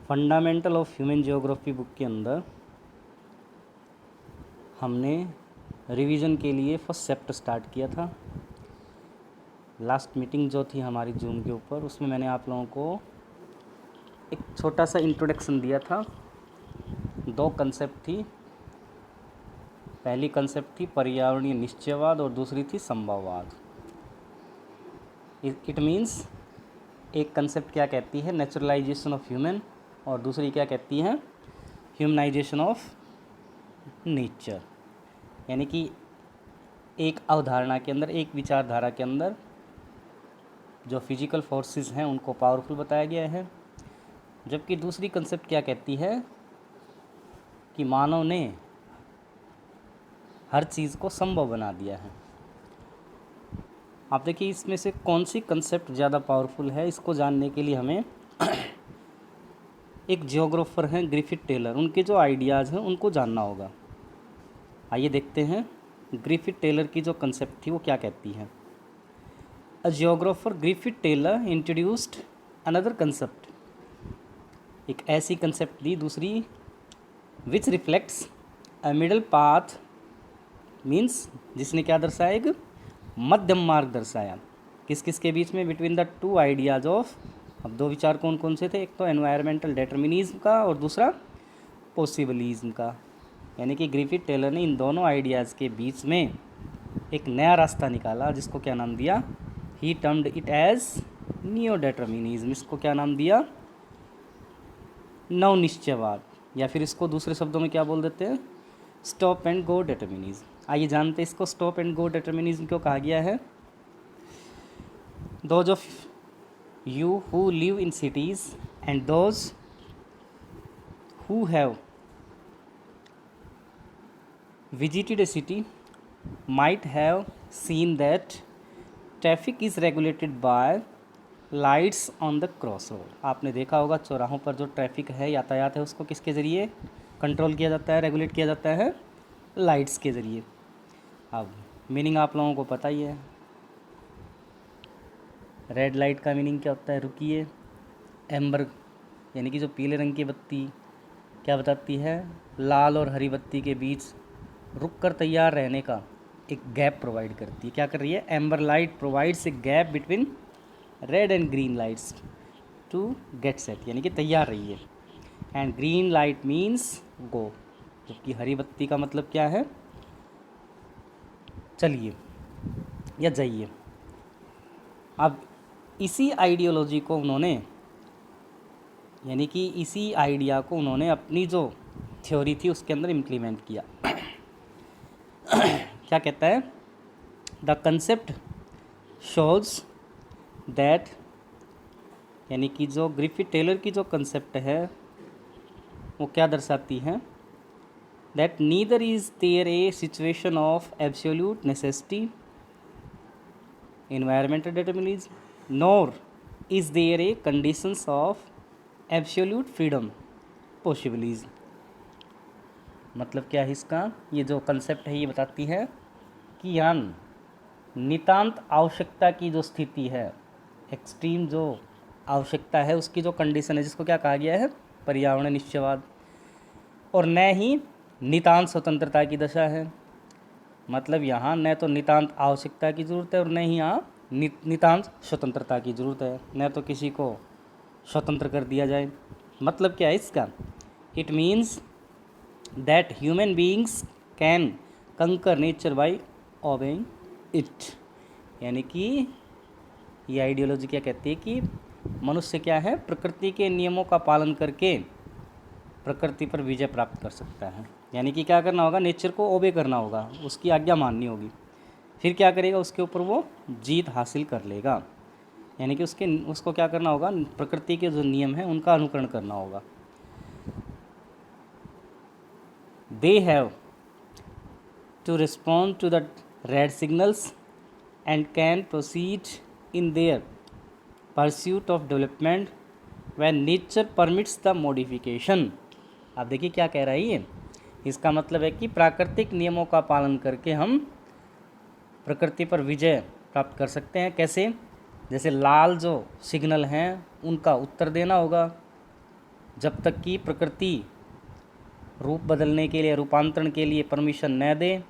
Fundamental of human geography book के अंदर हमने रिवीजन के लिए फर्स्ट चैप्टर स्टार्ट किया था। लास्ट मीटिंग जो थी हमारी जूम के ऊपर, उसमें मैंने आप लोगों को एक छोटा सा इंट्रोडक्शन दिया था। दो कंसेप्ट थी। पहली कंसेप्ट थी पर्यावरणीय निश्चयवाद और दूसरी थी संभववाद। इट मीन्स एक कंसेप्ट क्या कहती है, नेचुरलाइजेशन ऑफ ह्यूमन, और दूसरी क्या कहती है, ह्यूमनाइजेशन ऑफ नेचर। यानी कि एक अवधारणा के अंदर, एक विचारधारा के अंदर जो फिजिकल फोर्सेस हैं उनको पावरफुल बताया गया है, जबकि दूसरी कंसेप्ट क्या कहती है कि मानव ने हर चीज़ को संभव बना दिया है। आप देखिए इसमें से कौन सी कंसेप्ट ज़्यादा पावरफुल है, इसको जानने के लिए हमें एक जियोग्राफर हैं ग्रिफिथ टेलर, उनके जो आइडियाज़ हैं उनको जानना होगा। आइए देखते हैं ग्रिफिथ टेलर की जो कंसेप्ट थी वो क्या कहती है। A geographer Griffith Taylor introduced another concept, एक ऐसी कंसेप्ट दी दूसरी, which reflects a middle path, means जिसने क्या दर्शाया, एक मध्यम मार्ग दर्शाया। किस किस के बीच में, between the two ideas of. अब दो विचार कौन कौन से थे, एक तो एनवायरमेंटल डिटर्मिनिज्म का और दूसरा पॉसिबलिज्म का। यानी कि ग्रिफिथ टेलर ने इन दोनों आइडियाज़ के बीच में एक नया रास्ता निकाला, जिसको क्या नाम दिया, he termed it as neo determinism. इसको क्या नाम दिया, नव निश्चयवाद, या फिर इसको दूसरे शब्दों में क्या बोल देते हैं, स्टॉप एंड गो डिटर्मिनिज्म। आइए जानते हैं इसको स्टॉप एंड गो डिटर्मिनिज्म क्यों कहा गया है। Those of you who live in cities and those who have visited a city might have seen that traffic is regulated by lights on the crossroad। आपने देखा होगा चौराहों पर जो ट्रैफिक है, यातायात है, उसको किसके ज़रिए कंट्रोल किया जाता है, रेगुलेट किया जाता है, लाइट्स के ज़रिए। अब मीनिंग आप लोगों को पता ही है, रेड लाइट का मीनिंग क्या होता है, रुकिए। एम्बर यानी कि जो पीले रंग की बत्ती क्या बताती है, लाल और हरी बत्ती के बीच रुक कर तैयार रहने का एक गैप प्रोवाइड करती है। क्या कर रही है, amber light provides a gap between red and green lights to get set, यानी कि तैयार रही है। And green light means go, जबकि हरी बत्ती का मतलब क्या है, चलिए या जाइए। अब इसी आइडियोलॉजी को उन्होंने, यानी कि इसी आइडिया को उन्होंने अपनी जो थ्योरी थी उसके अंदर इम्प्लीमेंट किया। क्या कहता है, द कंसेप्ट शोज दैट, यानी कि जो ग्रिफिथ टेलर की जो कंसेप्ट है वो क्या दर्शाती है, that neither is there a situation of absolute necessity, environmental determinism, nor is there a conditions of absolute freedom, possibilism। मतलब क्या है इसका, ये जो कंसेप्ट है ये बताती है कि यहाँ नितांत आवश्यकता की जो स्थिति है, एक्सट्रीम जो आवश्यकता है उसकी जो कंडीशन है, जिसको क्या कहा गया है, पर्यावरण निश्चयवाद, और न ही नितांत स्वतंत्रता की दशा है। मतलब यहाँ न तो नितांत आवश्यकता की ज़रूरत है और न ही यहाँ नितांत स्वतंत्रता की ज़रूरत है, न तो किसी को स्वतंत्र कर दिया जाए। मतलब क्या है इसका, it means that human beings can कंकर नेचर बाय ओबेइंग इट। यानी कि ये आइडियोलॉजी क्या कहती है कि मनुष्य क्या है, प्रकृति के नियमों का पालन करके प्रकृति पर विजय प्राप्त कर सकता है। यानी कि क्या करना होगा, नेचर को ओबे करना होगा, उसकी आज्ञा माननी होगी, फिर क्या करेगा, उसके ऊपर वो जीत हासिल कर लेगा। यानी कि उसको क्या करना होगा, प्रकृति के जो नियम हैं उनका अनुकरण करना होगा। They have to respond to the red signals and can proceed in their pursuit of development when nature permits the modification. आप देखिए क्या कह रहा है ये, इसका मतलब है कि प्राकृतिक नियमों का पालन करके हम प्रकृति पर विजय प्राप्त कर सकते हैं। कैसे, जैसे लाल जो सिग्नल हैं उनका उत्तर देना होगा, जब तक कि प्रकृति रूप बदलने के लिए, रूपांतरण के लिए परमिशन न दे,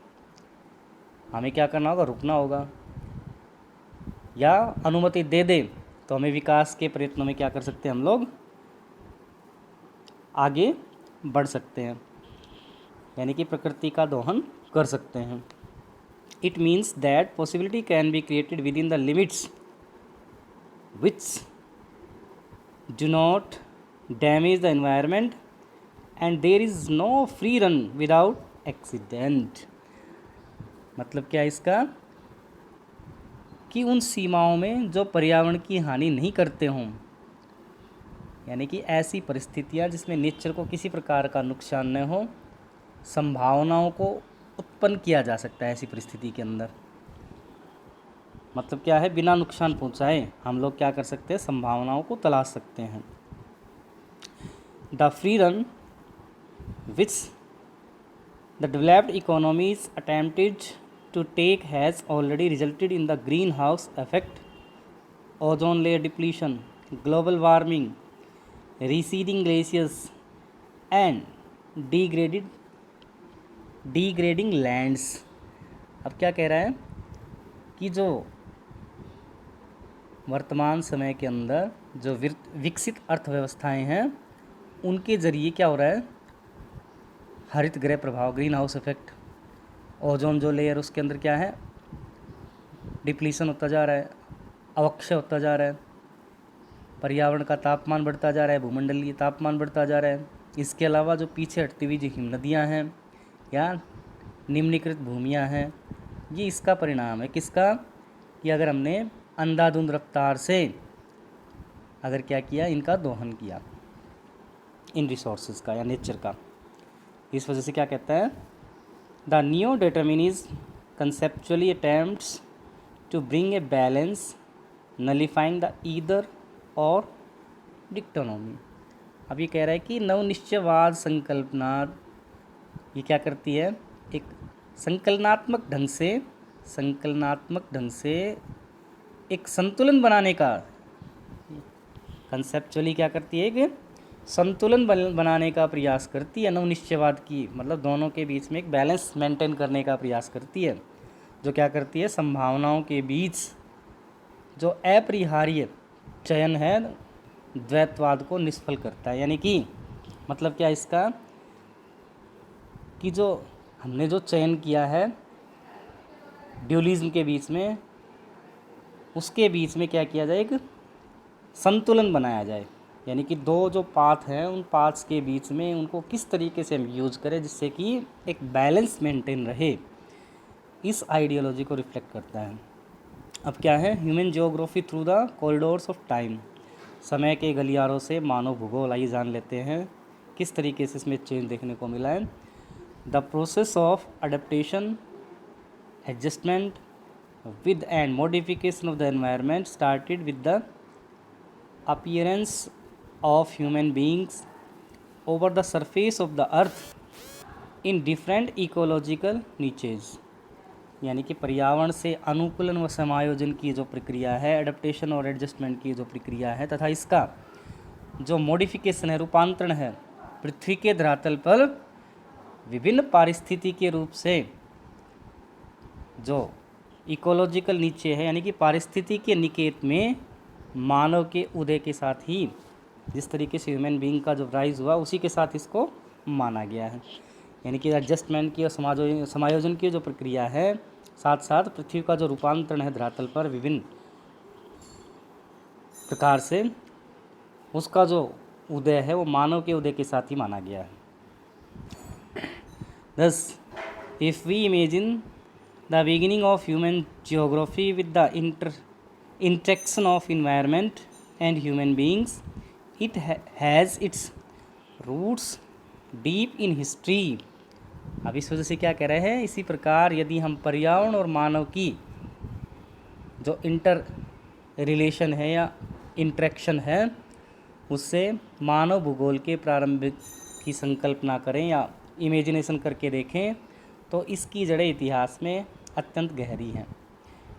हमें क्या करना होगा, रुकना होगा। या अनुमति दे दे तो हमें विकास के प्रयत्नों में क्या कर सकते हैं, हम लोग आगे बढ़ सकते हैं, यानी कि प्रकृति का दोहन कर सकते हैं। It means that possibility can be created within the limits which do not damage the environment and there is no free run without accident. मतलब क्या इसका, कि उन सीमाओं में जो पर्यावरण की हानि नहीं करते हों, यानी कि ऐसी परिस्थितियाँ जिसमें नेचर को किसी प्रकार का नुकसान न हो, संभावनाओं को उत्पन्न किया जा सकता है ऐसी परिस्थिति के अंदर। मतलब क्या है, बिना नुकसान पहुँचाए हम लोग क्या कर सकते हैं, संभावनाओं को तलाश सकते हैं। The free run which the developed economies attempted to take has already resulted in the greenhouse effect, ozone layer depletion, global warming, receding glaciers and degrading lands। अब क्या कह रहा है कि जो वर्तमान समय के अंदर जो विकसित अर्थव्यवस्थाएं हैं, उनके ज़रिए क्या हो रहा है, हरित गृह प्रभाव, ग्रीन हाउस इफेक्ट, ओजोन जो लेयर उसके अंदर क्या है, डिप्लीशन होता जा रहा है, अवक्षय होता जा रहा है, पर्यावरण का तापमान बढ़ता जा रहा है, भूमंडलीय तापमान बढ़ता जा रहा है। इसके अलावा जो पीछे हटती हुई जो हिम नदियाँ हैं या निम्नीकृत भूमियाँ हैं, ये इसका परिणाम है। किसका, कि अगर हमने अंधाधुंध रफ्तार से अगर क्या किया, इनका दोहन किया, इन रिसोर्सेज का या नेचर का। इस वजह से क्या कहता है, The neo-determinism conceptually attempts to bring a balance, nullifying the either or dichotomy। अब ये कह रहा है कि नवनिश्चयवाद संकल्पना ये क्या करती है, एक संकलनात्मक ढंग से एक संतुलन बनाने का, कंसेप्चुअली क्या करती है कि संतुलन बनाने का प्रयास करती है। नवनिश्चयवाद की मतलब दोनों के बीच में एक बैलेंस मेंटेन करने का प्रयास करती है, जो क्या करती है, संभावनाओं के बीच जो अपरिहार्य चयन है द्वैतवाद को निष्फल करता है। यानी कि मतलब क्या इसका, कि जो हमने जो चयन किया है ड्यूलिज्म के बीच में, उसके बीच में क्या किया जाए, एक संतुलन बनाया जाए। यानी कि दो जो पाथ हैं, उन पाथ्स के बीच में उनको किस तरीके से हम यूज़ करें जिससे कि एक बैलेंस मेंटेन रहे, इस आइडियोलॉजी को रिफ्लेक्ट करता है। अब क्या है, human geography through the corridors of time, समय के गलियारों से मानव भूगोल, आइए जान लेते हैं किस तरीके से इसमें चेंज देखने को मिला है। The process of adaptation, adjustment with and modification of the environment started with the appearance of human beings over the surface of the earth in different ecological niches। यानी कि पर्यावरण से अनुकूलन व समायोजन की जो प्रक्रिया है, एडप्टेशन और एडजस्टमेंट की जो प्रक्रिया है, तथा इसका जो मॉडिफिकेशन है, रूपांतरण है, पृथ्वी के धरातल पर विभिन्न पारिस्थितिकी के रूप से जो इकोलॉजिकल नीचे है, यानी कि पारिस्थितिकी के निकेत में मानव के उदय के साथ ही जिस तरीके से ह्यूमन बीइंग का जो राइज हुआ, उसी के साथ इसको माना गया है। यानी कि एडजस्टमेंट की और समायोजन की जो प्रक्रिया है, साथ साथ पृथ्वी का जो रूपांतरण है धरातल पर विभिन्न प्रकार से, उसका जो उदय है वो मानव के उदय के साथ ही माना गया है। Thus, if we imagine the beginning of human geography with the interaction of environment and human beings, it has its roots deep in history। अब इस वजह से क्या कह रहे हैं, इसी प्रकार यदि हम पर्यावरण और मानव की जो इंटर रिलेशन है या इंटरेक्शन है, उससे मानव भूगोल के प्रारंभिक की संकल्पना करें या इमेजिनेशन करके देखें, तो इसकी जड़ें इतिहास में अत्यंत गहरी हैं।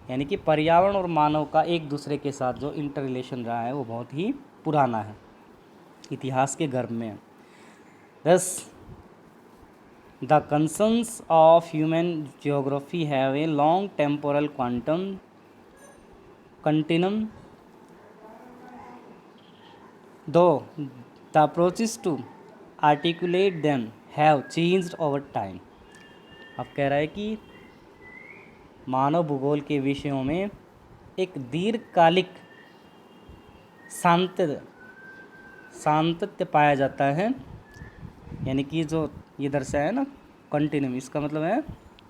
यानी कि पर्यावरण और मानव का एक दूसरे के साथ जो इंटर रिलेशन रहा है वो बहुत ही पुराना है। इतिहास के गर्भ में। Thus the concerns of human geography have a long temporal quantum continuum though the approaches to articulate them have changed over time. अब कह रहा है कि मानव भूगोल के विषयों में एक दीर्घकालिक सातत्य पाया जाता है, यानी कि जो ये दर्शाया है ना कंटिन्यूम, इसका मतलब है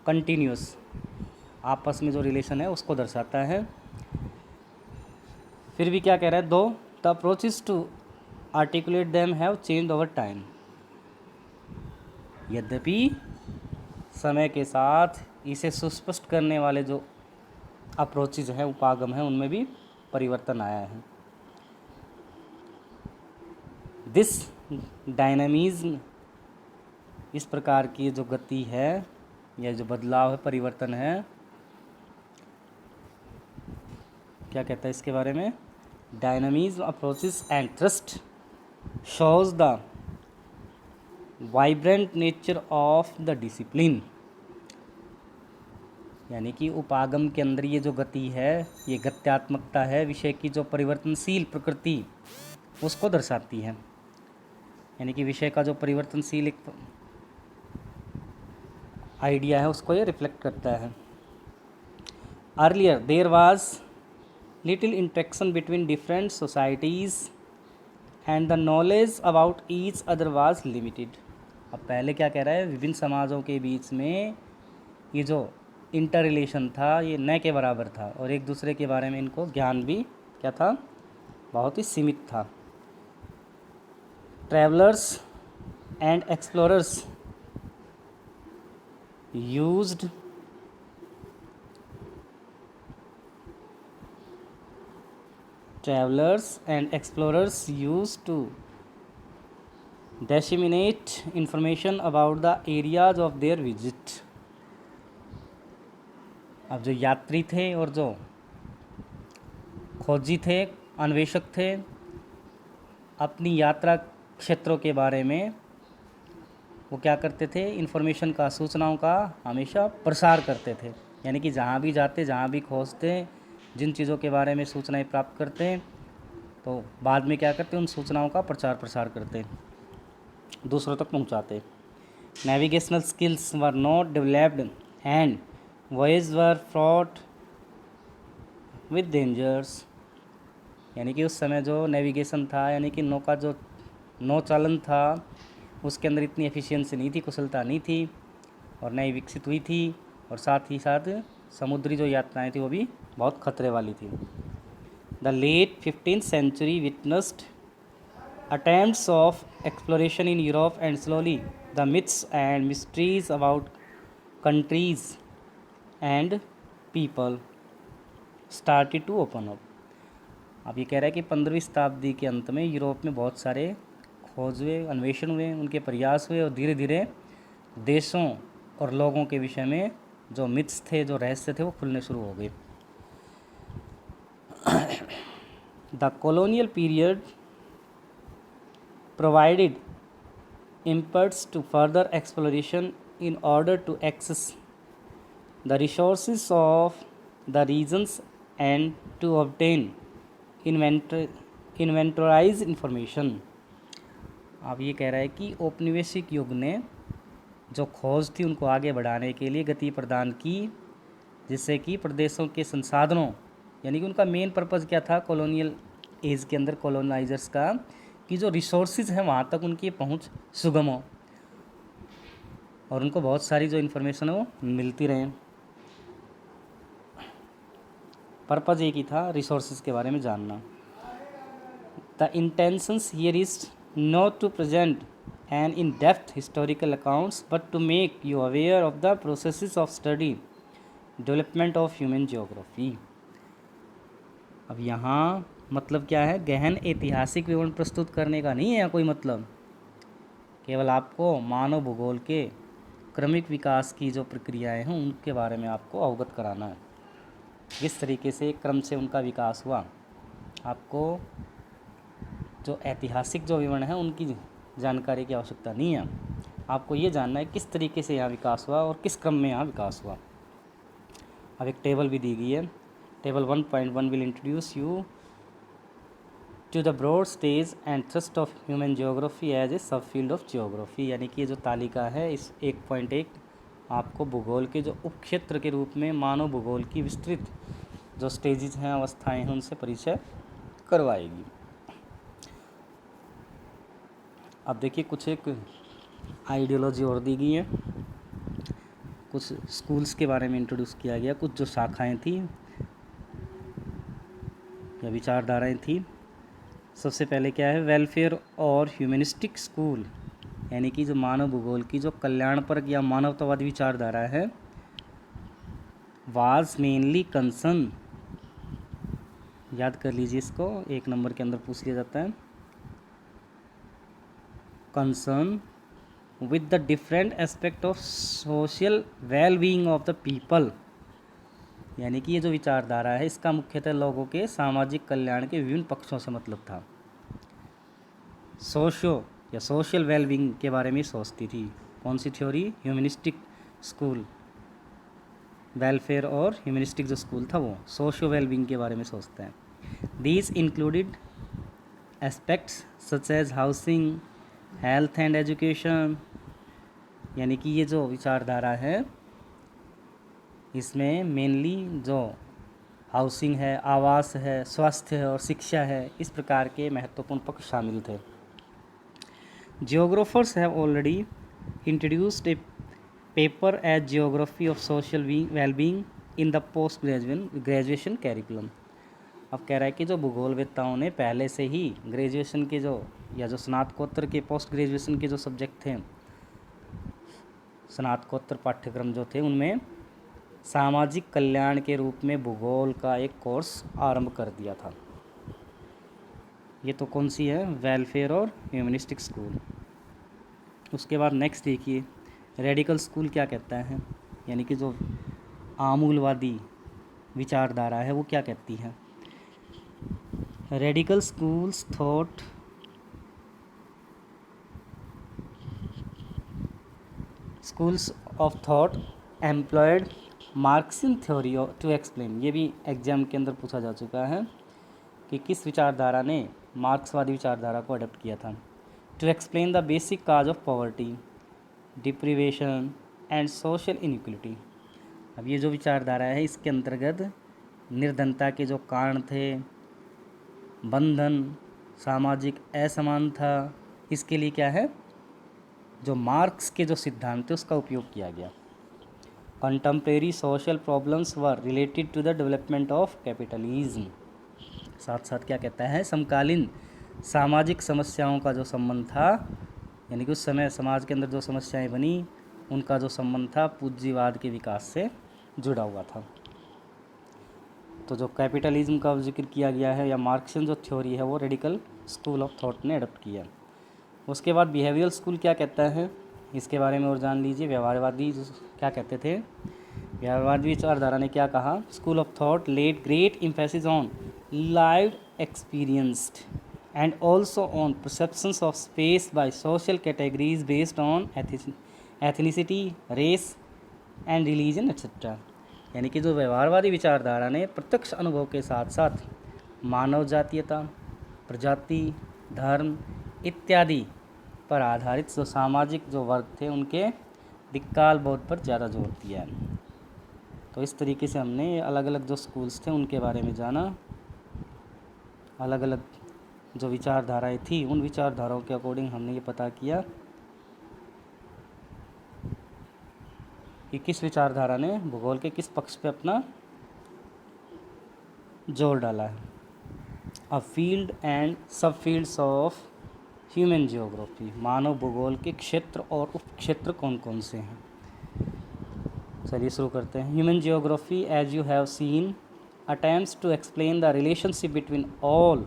कंटिन्यूस, आपस में जो रिलेशन है उसको दर्शाता है। फिर भी क्या कह रहा है, though the approaches to articulate them have changed over time, यद्यपि समय के साथ इसे सुस्पष्ट करने वाले जो अप्रोचेज हैं, उपागम हैं, उनमें भी परिवर्तन आया है। दिस डायनामिज्म, इस प्रकार की जो गति है या जो बदलाव है, परिवर्तन है, क्या कहता है इसके बारे में, dynamism approaches and trust shows the vibrant nature of the discipline, यानी कि उपागम के अंदर ये जो गति है, ये गत्यात्मकता है, विषय की जो परिवर्तनशील प्रकृति उसको दर्शाती है, यानी कि विषय का जो परिवर्तनशील एक आइडिया है उसको ये रिफ्लेक्ट करता है। Earlier there was little interaction between different societies and the knowledge about each other was limited. अब पहले क्या कह रहा है, विभिन्न समाजों के बीच में ये जो इंटर रिलेशन था ये न के बराबर था, और एक दूसरे के बारे में इनको ज्ञान भी क्या था, बहुत ही सीमित था। Travellers and explorers used to disseminate information about the areas of their visit। अब जो यात्री थे और जो खोजी थे, अन्वेषक थे, अपनी यात्रा क्षेत्रों के बारे में वो क्या करते थे, इन्फॉर्मेशन का, सूचनाओं का हमेशा प्रसार करते थे, यानी कि जहाँ भी जाते, जहाँ भी खोजते, जिन चीज़ों के बारे में सूचनाएं प्राप्त करते तो बाद में क्या करते, उन सूचनाओं का प्रचार प्रसार करते, दूसरों तक पहुँचाते। Navigational skills were not developed and voyage were fraught with dangers, यानी कि उस समय जो नेविगेशन था, यानी कि नौका जो नौचालन था, उसके अंदर इतनी एफिशिएंसी नहीं थी, कुशलता नहीं थी, और नई विकसित हुई थी, और साथ ही साथ समुद्री जो यात्राएं थी वो भी बहुत खतरे वाली थी। The late 15th century witnessed attempts of exploration in Europe, and slowly the myths and mysteries about countries and people started to open up। अब ये कह रहा है कि 15वीं शताब्दी के अंत में यूरोप में बहुत सारे खोज हुए, अन्वेषण हुए, उनके प्रयास हुए, और धीरे धीरे देशों और लोगों के विषय में जो मिथ्स थे, जो रहस्य थे, वो खुलने शुरू हो गए। The colonial period provided impetus to further exploration in order to access the resources of the regions and to obtain inventorize information। अब ये कह रहा है कि औपनिवेशिक युग ने जो खोज थी उनको आगे बढ़ाने के लिए गति प्रदान की, जिससे कि प्रदेशों के संसाधनों, यानी कि उनका मेन पर्पज़ क्या था कॉलोनियल एज के अंदर, कॉलोनाइजर्स का, कि जो रिसोर्सेज हैं वहाँ तक उनकी पहुँच सुगम हो और उनको बहुत सारी जो इन्फॉर्मेशन है वो मिलती रहे। पर्पज़ एक ही था, रिसोर्सेज के बारे में जानना। The intentions here is not to present an in depth historical accounts but to make you aware of the processes of study development of human geography. अब यहाँ मतलब क्या है, गहन ऐतिहासिक विवरण प्रस्तुत करने का नहीं है यहाँ कोई मतलब, केवल आपको मानव भूगोल के क्रमिक विकास की जो प्रक्रियाएं हैं उनके बारे में आपको अवगत कराना है, किस तरीके से क्रम से उनका विकास हुआ। आपको जो ऐतिहासिक जो विवरण है उनकी जानकारी की आवश्यकता नहीं है, आपको ये जानना है किस तरीके से यहाँ विकास हुआ और किस क्रम में यहाँ विकास हुआ। अब एक टेबल भी दी गई है। Table 1.1 will introduce you to the broad stage and thrust of human geography as a sub field of geography, यानी कि ये जो तालिका है इस 1.1 आपको भूगोल के जो उपक्षेत्र के रूप में मानव भूगोल की विस्तृत जो स्टेजेस हैं, अवस्थाएं हैं, उनसे परिचय करवाएगी। अब देखिए कुछ एक आइडियोलॉजी और दी गई है, कुछ स्कूल्स के बारे में इंट्रोड्यूस किया गया, कुछ जो शाखाएं थी या विचारधाराएं थी। सबसे पहले क्या है, वेलफेयर और ह्यूमनिस्टिक स्कूल, यानी कि जो मानव भूगोल की जो कल्याणपरक या मानवतावादी विचारधारा है, वाज मेनली कंसर्न, याद कर लीजिए इसको, 1 नंबर के अंदर पूछ लिया जाता है, concern with the different aspect of social well being of the people, यानी कि ये जो विचारधारा है इसका मुख्यतः लोगों के सामाजिक कल्याण के विभिन्न पक्षों से मतलब था। सोशल वेलबींग के बारे में सोचती थी। कौन सी थ्योरी? Humanistic school. वेलफेयर और ह्यूमनिस्टिक जो स्कूल था वो सोशो वेलबींग के बारे में सोचता है। These included aspects such as housing, health and education, यानी कि ये जो विचारधारा है इसमें मेनली जो हाउसिंग है, आवास है, स्वास्थ्य है और शिक्षा है, इस प्रकार के महत्वपूर्ण पक्ष शामिल थे। Geographers have already introduced a paper as geography of social wellbeing in the post graduation curriculum. अब कह रहा है कि जो भूगोलवेत्ताओं ने पहले से ही ग्रेजुएशन के जो या जो स्नातकोत्तर के पोस्ट ग्रेजुएशन के जो सब्जेक्ट थे, स्नातकोत्तर पाठ्यक्रम जो थे, उनमें सामाजिक कल्याण के रूप में भूगोल का एक कोर्स आरंभ कर दिया था। ये तो कौन सी है? वेलफेयर और ह्यूमनिस्टिक स्कूल। उसके बाद नेक्स्ट देखिए, रेडिकल स्कूल क्या कहता है, यानी कि जो आमूलवादी विचारधारा है वो क्या कहती है। Radical schools thought schools of thought employed Marxian theory to explain, ये भी एग्जाम के अंदर पूछा जा चुका है कि किस विचारधारा ने मार्क्सवादी विचारधारा को अडॉप्ट किया था। To explain the basic cause of poverty, deprivation and social inequality. अब ये जो विचारधारा है इसके अंतर्गत निर्धनता के जो कारण थे, बंधन, सामाजिक असमानता, इसके लिए क्या है, जो मार्क्स के जो सिद्धांत थे उसका उपयोग किया गया। Contemporary social problems were related to the development of capitalism. साथ साथ क्या कहता है, समकालीन सामाजिक समस्याओं का जो संबंध था, यानी कि उस समय समाज के अंदर जो समस्याएं बनी उनका जो संबंध था पूंजीवाद के विकास से जुड़ा हुआ था। तो जो कैपिटलिज्म का जिक्र किया गया है या मार्क्सियन जो थ्योरी है वो रेडिकल स्कूल ऑफ थॉट ने अडॉप्ट किया। उसके बाद बिहेवियरल स्कूल क्या कहता है, इसके बारे में और जान लीजिए। व्यवहारवादी क्या कहते थे, व्यवहारवादी विचारधारा ने क्या कहा, school of thought laid great emphasis on live experienced and also on perceptions of space by social categories based on ethnicity, race and religion etcetera. यानी कि जो व्यवहारवादी विचारधारा ने प्रत्यक्ष अनुभव के साथ साथ मानव जातीयता, प्रजाति, धर्म इत्यादि पर आधारित जो सामाजिक जो वर्ग थे उनके दिक्काल बोध पर ज़्यादा जोर दिया है। तो इस तरीके से हमने अलग अलग जो स्कूल्स थे उनके बारे में जाना, अलग अलग जो विचारधाराएं थी उन विचारधाराओं के अकॉर्डिंग हमने ये पता किया कि किस विचारधारा ने भूगोल के किस पक्ष पे अपना जोर डाला है। अ फील्ड एंड सब फील्ड्स ऑफ ह्यूमन जियोग्राफी, मानव भूगोल के क्षेत्र और उपक्षेत्र कौन कौन से हैं। चलिए शुरू करते हैं। Human geography as you have seen attempts to explain the relationship between all,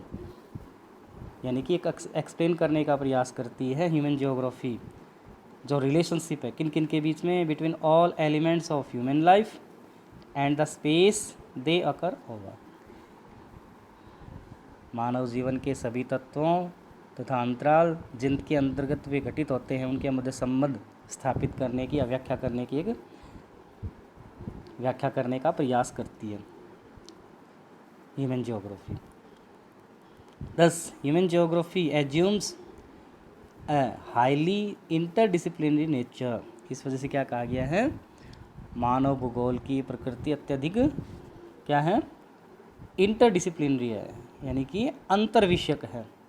यानी कि एक एक्सप्लेन करने का प्रयास करती है ह्यूमन जियोग्राफी जो रिलेशनशिप है किन किन के बीच में, between all elements of human life and the space they occur over, मानव जीवन के सभी तत्वों तथा अंतराल जिनके अंतर्गत वे घटित होते हैं उनके मध्य संबंध स्थापित करने की या व्याख्या करने का प्रयास करती है human geography. Thus, human geography assumes a highly interdisciplinary nature। इस वजह से क्या कहा गया है, मानव भूगोल की प्रकृति अत्यधिक क्या है, इंटरडिसिप्लिनरी है, यानी कि अंतर विषयक है।